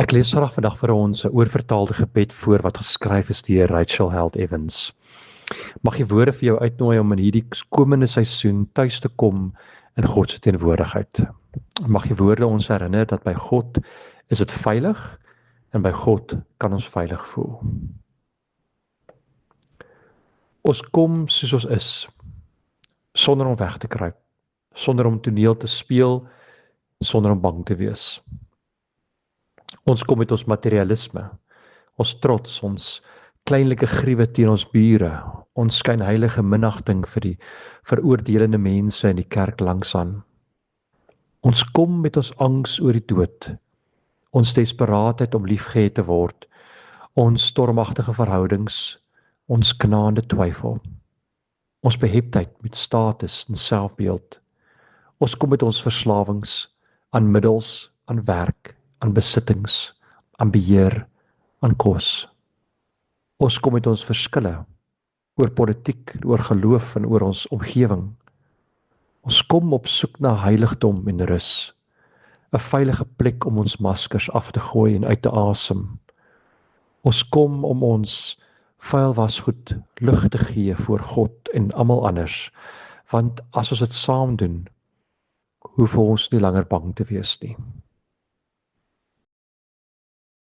Ek lees vandag vir ons 'n oorvertaalde gebed voor wat geskryf is deur Rachel Held Evans. Mag die woorde vir jou uitnooi om in hierdie komende seisoen tuis te kom in God se teenwoordigheid. Mag die woorde ons herinner dat by God is dit veilig en by God kan ons veilig voel. Ons kom soos ons is, sonder om weg te kruip, sonder om toneel te speel, sonder om bang te wees. Ons kom met ons materialisme, ons trots, ons kleinlike gruwe teen ons bure, ons skynheilige minagting vir die veroordelende mense in die kerk langsaan. Ons kom met ons angs oor die dood, ons desperaatheid om liefgehet te word, ons stormagtige verhoudings, ons knaande twyfel, ons beheptheid met status en selfbeeld. Ons kom met ons verslawings aan middels, aan werk, aan besittings, aan beheer, aan kos. Ons kom met ons verskille oor politiek, oor geloof en oor ons omgewing. Ons kom op soek na heiligdom en rus, 'n veilige plek om ons maskers af te gooi en uit te asem. Ons kom om ons vuil wasgoed lig te gee voor God en almal anders, want as ons dit saam doen, hoef ons nie langer bang te wees nie.